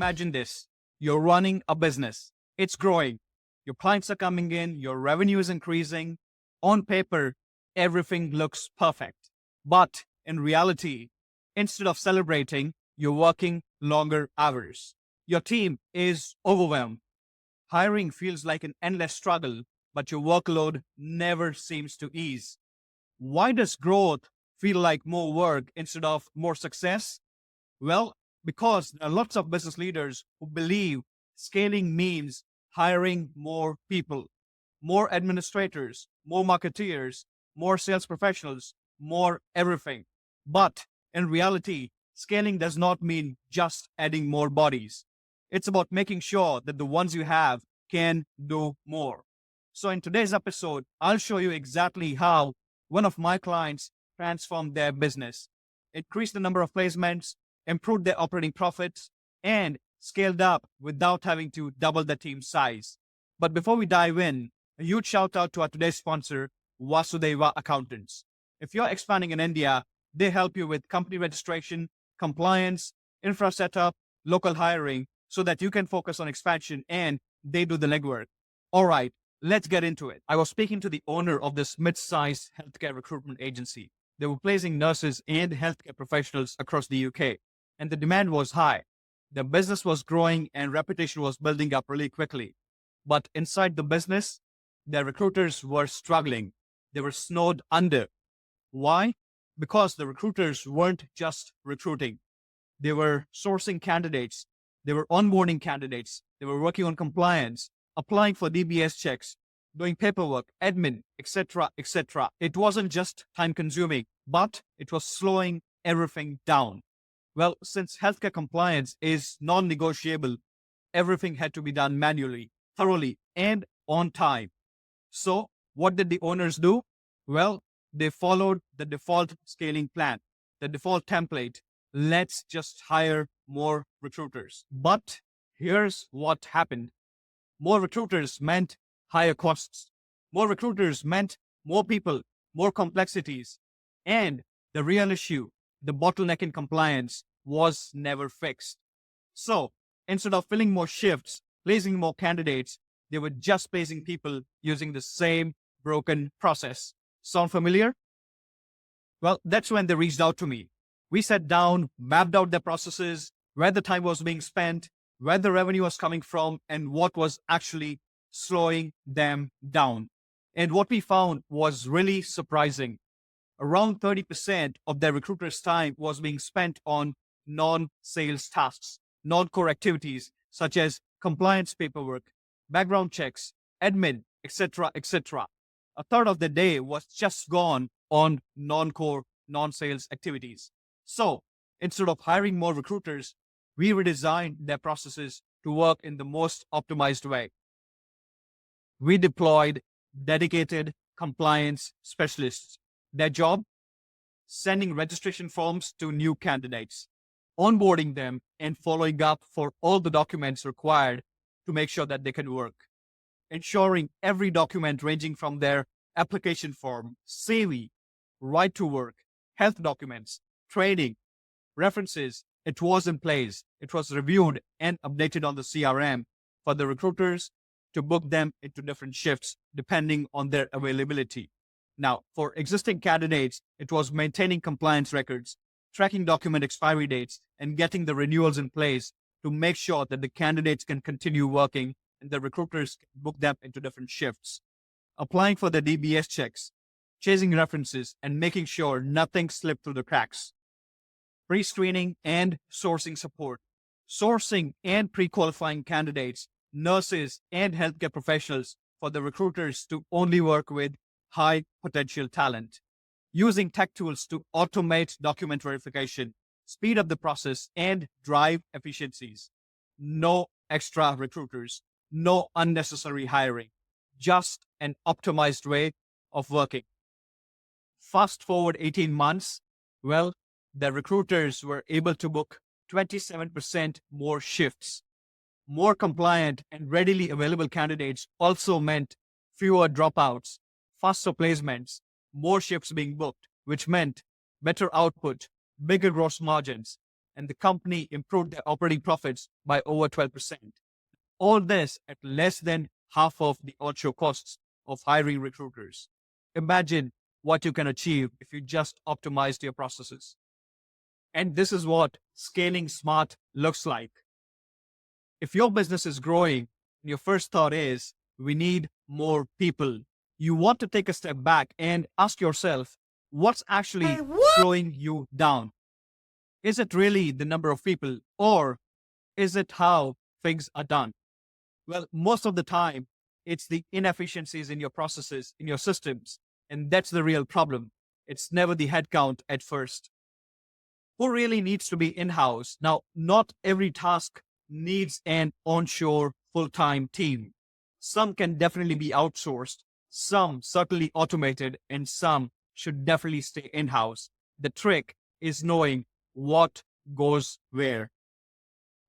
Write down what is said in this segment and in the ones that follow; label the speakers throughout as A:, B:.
A: Imagine this. You're running a business. It's growing. Your clients are coming in. Your revenue is increasing. On paper, everything looks perfect. But in reality, instead of celebrating, you're working longer hours. Your team is overwhelmed. Hiring feels like an endless struggle, but your workload never seems to ease. Why does growth feel like more work instead of more success? Well, because there are lots of business leaders who believe scaling means hiring more people, more administrators, more marketeers, more sales professionals, more everything. But in reality, scaling does not mean just adding more bodies. It's about making sure that the ones you have can do more. So, in today's episode, I'll show you exactly how one of my clients transformed their business, increased the number of placements, improved their operating profits, and scaled up without having to double the team size. But before we dive in, a huge shout out to our today's sponsor, Vasudeva Accountants. If you're expanding in India, they help you with company registration, compliance, infra setup, local hiring, so that you can focus on expansion and they do the legwork. All right, let's get into it. I was speaking to the owner of this mid-sized healthcare recruitment agency. They were placing nurses and healthcare professionals across the UK, and the demand was high. The business was growing and reputation was building up really quickly. But inside the business, their recruiters were struggling. They were snowed under. Why? Because the recruiters weren't just recruiting. They were sourcing candidates. They were onboarding candidates. They were working on compliance, applying for DBS checks, doing paperwork, admin, etc., etc. It wasn't just time consuming, but it was slowing everything down. Well, since healthcare compliance is non-negotiable, everything had to be done manually, thoroughly, and on time. So what did the owners do? Well, they followed the default scaling plan, the default template. Let's just hire more recruiters. But here's what happened. More recruiters meant higher costs. More recruiters meant more people, more complexities. And the real issue, the bottleneck in compliance, was never fixed. So instead of filling more shifts, placing more candidates, they were just placing people using the same broken process. Sound familiar? Well, that's when they reached out to me. We sat down, mapped out their processes, where the time was being spent, where the revenue was coming from, and what was actually slowing them down. And what we found was really surprising. Around 30% of their recruiters' time was being spent on non-sales tasks, non-core activities such as compliance paperwork, background checks, admin, etc., etc. A third of the day was just gone on non-core, non-sales activities. So instead of hiring more recruiters, we redesigned their processes to work in the most optimized way. We deployed dedicated compliance specialists. Their job? Sending registration forms to new candidates, onboarding them, and following up for all the documents required to make sure that they can work. Ensuring every document ranging from their application form, CV, right to work, health documents, training, references, it was in place. It was reviewed and updated on the CRM for the recruiters to book them into different shifts depending on their availability. Now, for existing candidates, it was maintaining compliance records, tracking document expiry dates, and getting the renewals in place to make sure that the candidates can continue working and the recruiters can book them into different shifts. Applying for the DBS checks, chasing references, and making sure nothing slipped through the cracks. Pre-screening and sourcing support. Sourcing and pre-qualifying candidates, nurses, and healthcare professionals for the recruiters to only work with high potential talent. Using tech tools to automate document verification, speed up the process, and drive efficiencies. No extra recruiters, no unnecessary hiring, just an optimized way of working. Fast forward 18 months, well, the recruiters were able to book 27% more shifts. More compliant and readily available candidates also meant fewer dropouts, faster placements, more shifts being booked, which meant better output, bigger gross margins, and the company improved their operating profits by over 12%. All this at less than half of the onshore costs of hiring recruiters. Imagine what you can achieve if you just optimized your processes. And this is what scaling smart looks like. If your business is growing, your first thought is, we need more people. You want to take a step back and ask yourself, what's actually slowing you down? Is it really the number of people, or is it how things are done? Well, most of the time, it's the inefficiencies in your processes, in your systems, and that's the real problem. It's never the headcount at first. Who really needs to be in-house? Now, not every task needs an onshore full-time team. Some can definitely be outsourced, some certainly automated, and some should definitely stay in-house. The trick is knowing what goes where.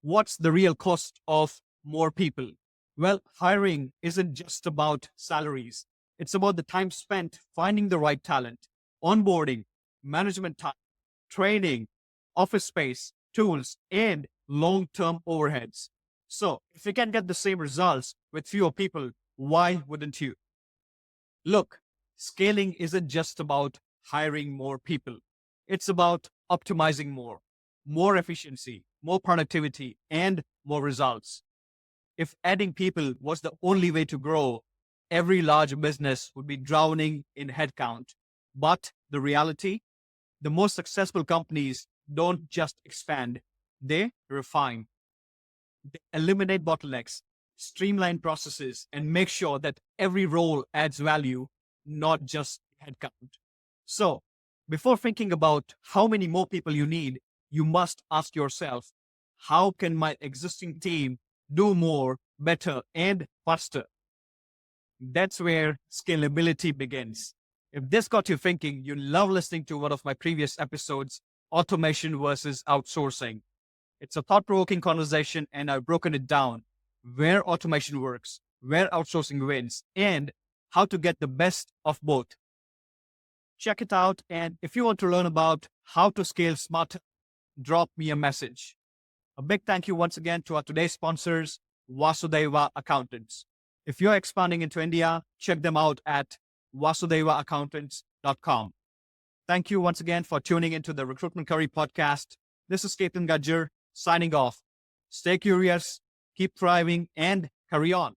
A: What's the real cost of more people? Well, hiring isn't just about salaries. It's about the time spent finding the right talent, onboarding, management time, training, office space, tools, and long-term overheads. So if you can get the same results with fewer people, why wouldn't you? Look, scaling isn't just about hiring more people. It's about optimizing more efficiency, more productivity, and more results. If adding people was the only way to grow, every large business would be drowning in headcount. But the reality, the most successful companies don't just expand, they refine. They eliminate bottlenecks, streamline processes, and make sure that every role adds value, not just headcount. So, before thinking about how many more people you need, you must ask yourself, how can my existing team do more, better, and faster? That's where scalability begins. If this got you thinking, you love listening to one of my previous episodes, Automation versus Outsourcing. It's a thought-provoking conversation, and I've broken it down where automation works, where outsourcing wins, and how to get the best of both. Check it out, and if you want to learn about how to scale smarter, drop me a message. A big thank you once again to our today's sponsors, Vasudeva Accountants. If you're expanding into India, check them out at vasudevaaccountants.com. Thank you once again for tuning into the Recruitment Curry podcast. This is Ketan Gajjar signing off. Stay curious, keep thriving, and carry on.